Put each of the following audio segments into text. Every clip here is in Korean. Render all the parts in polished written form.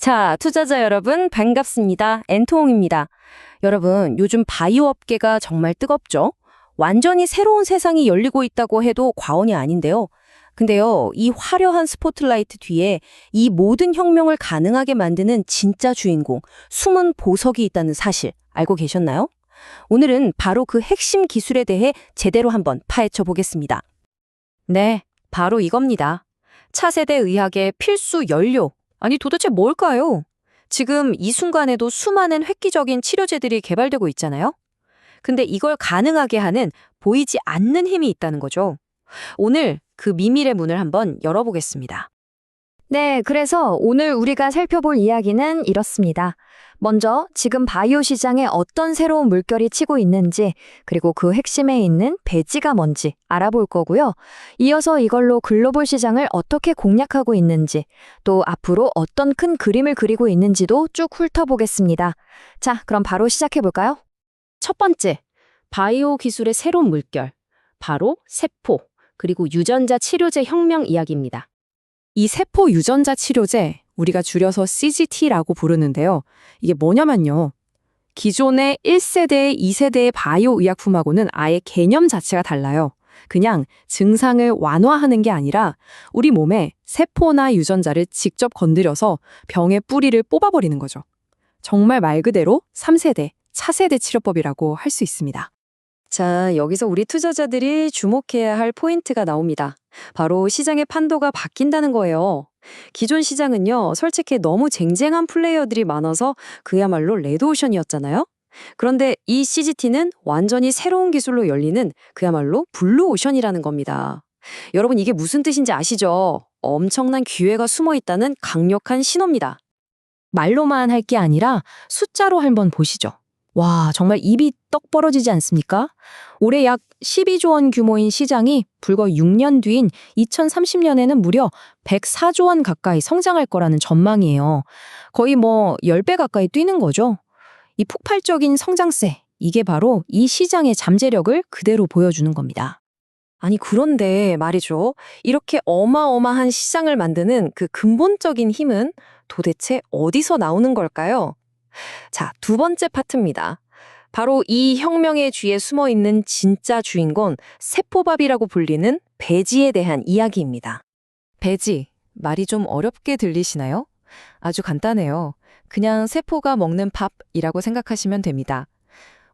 자, 투자자 여러분, 반갑습니다. 엔토홍입니다. 여러분, 요즘 바이오 업계가 정말 뜨겁죠? 완전히 새로운 세상이 열리고 있다고 해도 과언이 아닌데요. 근데요, 이 화려한 스포트라이트 뒤에 이 모든 혁명을 가능하게 만드는 진짜 주인공, 숨은 보석이 있다는 사실 알고 계셨나요? 오늘은 바로 그 핵심 기술에 대해 제대로 한번 파헤쳐 보겠습니다. 네, 바로 이겁니다. 차세대 의학의 필수 연료. 아니 도대체 뭘까요? 지금 이 순간에도 수많은 획기적인 치료제들이 개발되고 있잖아요. 근데 이걸 가능하게 하는 보이지 않는 힘이 있다는 거죠. 오늘 그 비밀의 문을 한번 열어보겠습니다. 네, 그래서 오늘 우리가 살펴볼 이야기는 이렇습니다. 먼저 지금 바이오 시장에 어떤 새로운 물결이 치고 있는지, 그리고 그 핵심에 있는 배지가 뭔지 알아볼 거고요. 이어서 이걸로 글로벌 시장을 어떻게 공략하고 있는지, 또 앞으로 어떤 큰 그림을 그리고 있는지도 쭉 훑어보겠습니다. 자, 그럼 바로 시작해볼까요? 첫 번째, 바이오 기술의 새로운 물결. 바로 세포, 그리고 유전자 치료제 혁명 이야기입니다. 이 세포 유전자 치료제, 우리가 줄여서 CGT라고 부르는데요. 이게 뭐냐면요. 기존의 1세대, 2세대의 바이오 의약품하고는 아예 개념 자체가 달라요. 그냥 증상을 완화하는 게 아니라 우리 몸에 세포나 유전자를 직접 건드려서 병의 뿌리를 뽑아버리는 거죠. 정말 말 그대로 3세대, 차세대 치료법이라고 할 수 있습니다. 자, 여기서 우리 투자자들이 주목해야 할 포인트가 나옵니다. 바로 시장의 판도가 바뀐다는 거예요. 기존 시장은요, 솔직히 너무 쟁쟁한 플레이어들이 많아서 그야말로 레드오션이었잖아요. 그런데 이 CGT는 완전히 새로운 기술로 열리는 그야말로 블루오션이라는 겁니다. 여러분 이게 무슨 뜻인지 아시죠? 엄청난 기회가 숨어 있다는 강력한 신호입니다. 말로만 할 게 아니라 숫자로 한번 보시죠. 와, 정말 입이 떡 벌어지지 않습니까? 올해 약 12조 원 규모인 시장이 불과 6년 뒤인 2030년에는 무려 104조 원 가까이 성장할 거라는 전망이에요. 거의 10배 가까이 뛰는 거죠. 이 폭발적인 성장세, 이게 바로 이 시장의 잠재력을 그대로 보여주는 겁니다. 아니, 그런데 말이죠. 이렇게 어마어마한 시장을 만드는 그 근본적인 힘은 도대체 어디서 나오는 걸까요? 자, 두 번째 파트입니다. 바로 이 혁명의 뒤에 숨어 있는 진짜 주인공, 세포밥이라고 불리는 배지에 대한 이야기입니다. 배지, 말이 좀 어렵게 들리시나요? 아주 간단해요. 그냥 세포가 먹는 밥이라고 생각하시면 됩니다.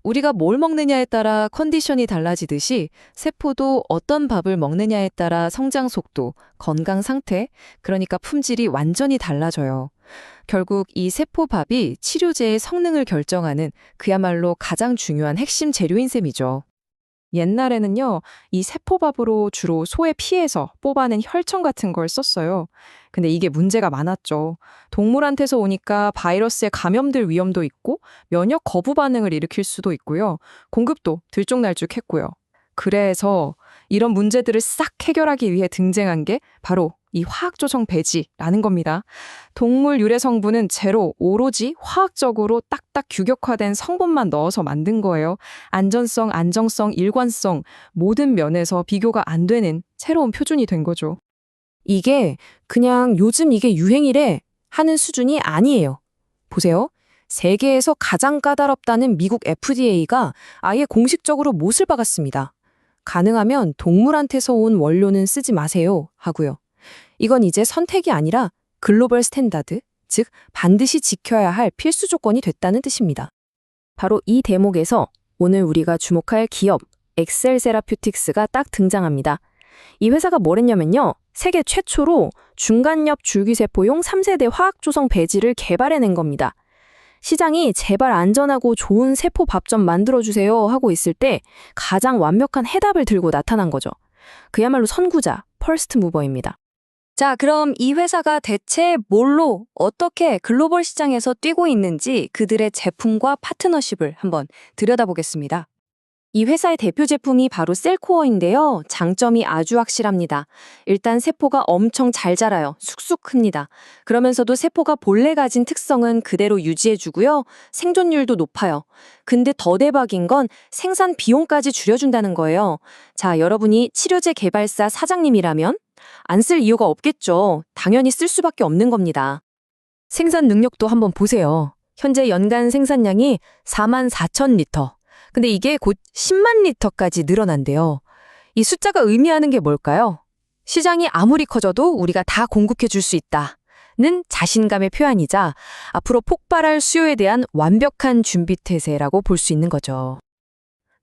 우리가 뭘 먹느냐에 따라 컨디션이 달라지듯이 세포도 어떤 밥을 먹느냐에 따라 성장 속도, 건강 상태, 그러니까 품질이 완전히 달라져요. 결국 이 세포밥이 치료제의 성능을 결정하는 그야말로 가장 중요한 핵심 재료인 셈이죠. 옛날에는요, 이 세포밥으로 주로 소의 피에서 뽑아낸 혈청 같은 걸 썼어요. 근데 이게 문제가 많았죠. 동물한테서 오니까 바이러스에 감염될 위험도 있고 면역 거부 반응을 일으킬 수도 있고요. 공급도 들쭉날쭉했고요. 그래서 이런 문제들을 싹 해결하기 위해 등장한 게 바로 이 화학조성 배지라는 겁니다. 동물 유래 성분은 제로, 오로지 화학적으로 딱딱 규격화된 성분만 넣어서 만든 거예요. 안전성, 안정성, 일관성 모든 면에서 비교가 안 되는 새로운 표준이 된 거죠. 이게 그냥 요즘 이게 유행이래 하는 수준이 아니에요. 보세요. 세계에서 가장 까다롭다는 미국 FDA가 아예 공식적으로 못을 박았습니다. 가능하면 동물한테서 온 원료는 쓰지 마세요 하고요. 이건 이제 선택이 아니라 글로벌 스탠다드, 즉 반드시 지켜야 할 필수 조건이 됐다는 뜻입니다. 바로 이 대목에서 오늘 우리가 주목할 기업 엑셀 세라퓨틱스가 딱 등장합니다. 이 회사가 뭘 했냐면요. 세계 최초로 중간엽 줄기세포용 3세대 화학조성 배지를 개발해낸 겁니다. 시장이 제발 안전하고 좋은 세포 밥 좀 만들어주세요 하고 있을 때 가장 완벽한 해답을 들고 나타난 거죠. 그야말로 선구자, 퍼스트 무버입니다. 자, 그럼 이 회사가 대체 뭘로 어떻게 글로벌 시장에서 뛰고 있는지 그들의 제품과 파트너십을 한번 들여다보겠습니다. 이 회사의 대표 제품이 바로 셀코어인데요. 장점이 아주 확실합니다. 일단 세포가 엄청 잘 자라요. 쑥쑥 큽니다. 그러면서도 세포가 본래 가진 특성은 그대로 유지해주고요. 생존율도 높아요. 근데 더 대박인 건 생산 비용까지 줄여준다는 거예요. 자, 여러분이 치료제 개발사 사장님이라면 안 쓸 이유가 없겠죠. 당연히 쓸 수밖에 없는 겁니다. 생산 능력도 한번 보세요. 현재 연간 생산량이 44,000리터. 근데 이게 곧 10만 리터까지 늘어난대요. 이 숫자가 의미하는 게 뭘까요? 시장이 아무리 커져도 우리가 다 공급해 줄 수 있다는 자신감의 표현이자 앞으로 폭발할 수요에 대한 완벽한 준비태세라고 볼 수 있는 거죠.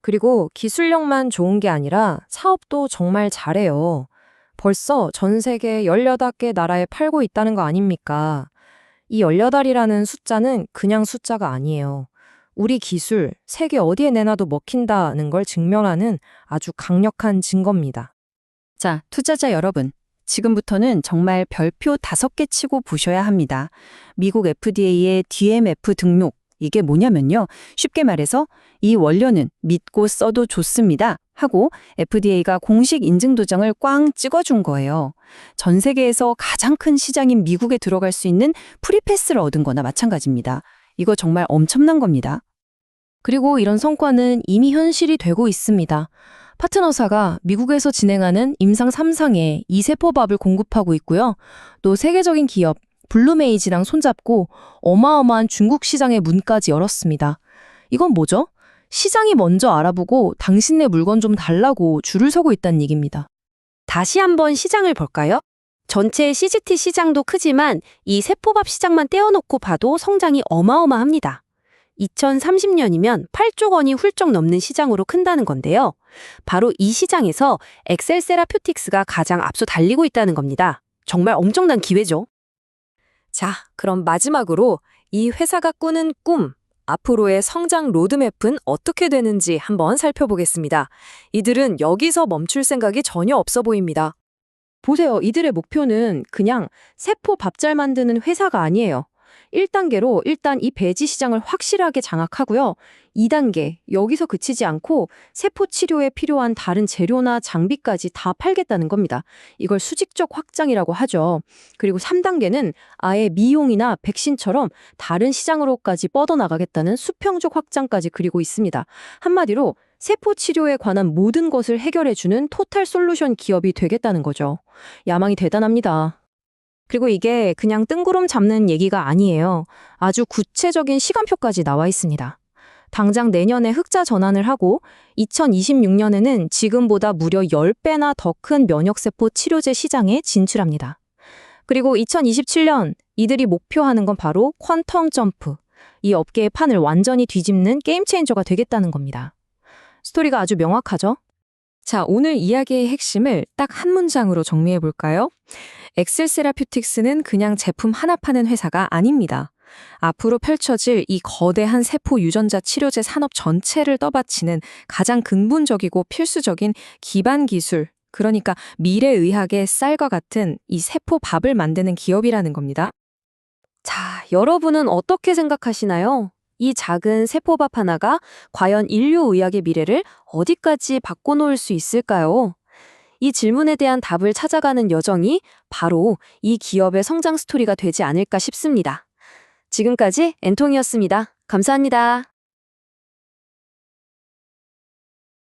그리고 기술력만 좋은 게 아니라 사업도 정말 잘해요. 벌써 전 세계 18개 나라에 팔고 있다는 거 아닙니까? 이 18이라는 숫자는 그냥 숫자가 아니에요. 우리 기술, 세계 어디에 내놔도 먹힌다는 걸 증명하는 아주 강력한 증거입니다. 자, 투자자 여러분. 지금부터는 정말 별표 5개 치고 보셔야 합니다. 미국 FDA의 DMF 등록. 이게 뭐냐면요. 쉽게 말해서 이 원료는 믿고 써도 좋습니다 하고 FDA가 공식 인증 도장을 꽝 찍어준 거예요. 전 세계에서 가장 큰 시장인 미국에 들어갈 수 있는 프리패스를 얻은 거나 마찬가지입니다. 이거 정말 엄청난 겁니다. 그리고 이런 성과는 이미 현실이 되고 있습니다. 파트너사가 미국에서 진행하는 임상 3상에 이 세포밥을 공급하고 있고요. 또 세계적인 기업 블루메이지랑 손잡고 어마어마한 중국 시장의 문까지 열었습니다. 이건 뭐죠? 시장이 먼저 알아보고 당신네 물건 좀 달라고 줄을 서고 있다는 얘기입니다. 다시 한번 시장을 볼까요? 전체 CGT 시장도 크지만 이 세포밥 시장만 떼어놓고 봐도 성장이 어마어마합니다. 2030년이면 8조 원이 훌쩍 넘는 시장으로 큰다는 건데요. 바로 이 시장에서 엑셀 세라퓨틱스가 가장 앞서 달리고 있다는 겁니다. 정말 엄청난 기회죠. 자, 그럼 마지막으로 이 회사가 꾸는 꿈, 앞으로의 성장 로드맵은 어떻게 되는지 한번 살펴보겠습니다. 이들은 여기서 멈출 생각이 전혀 없어 보입니다. 보세요. 이들의 목표는 그냥 세포 밥 잘 만드는 회사가 아니에요. 1단계로 일단 이 배지 시장을 확실하게 장악하고요. 2단계, 여기서 그치지 않고 세포 치료에 필요한 다른 재료나 장비까지 다 팔겠다는 겁니다. 이걸 수직적 확장이라고 하죠. 그리고 3단계는 아예 미용이나 백신처럼 다른 시장으로까지 뻗어나가겠다는 수평적 확장까지 그리고 있습니다. 한마디로 세포 치료에 관한 모든 것을 해결해주는 토탈 솔루션 기업이 되겠다는 거죠. 야망이 대단합니다. 그리고 이게 그냥 뜬구름 잡는 얘기가 아니에요. 아주 구체적인 시간표까지 나와 있습니다. 당장 내년에 흑자 전환을 하고 2026년에는 지금보다 무려 10배나 더 큰 면역세포 치료제 시장에 진출합니다. 그리고 2027년 이들이 목표하는 건 바로 퀀텀 점프. 이 업계의 판을 완전히 뒤집는 게임 체인저가 되겠다는 겁니다. 스토리가 아주 명확하죠? 자, 오늘 이야기의 핵심을 딱 한 문장으로 정리해 볼까요? 엑셀 세라퓨틱스는 그냥 제품 하나 파는 회사가 아닙니다. 앞으로 펼쳐질 이 거대한 세포 유전자 치료제 산업 전체를 떠받치는 가장 근본적이고 필수적인 기반 기술, 그러니까 미래의학의 쌀과 같은 이 세포 밥을 만드는 기업이라는 겁니다. 자, 여러분은 어떻게 생각하시나요? 이 작은 세포밥 하나가 과연 인류의학의 미래를 어디까지 바꿔놓을 수 있을까요? 이 질문에 대한 답을 찾아가는 여정이 바로 이 기업의 성장 스토리가 되지 않을까 싶습니다. 지금까지 엔통이었습니다. 감사합니다.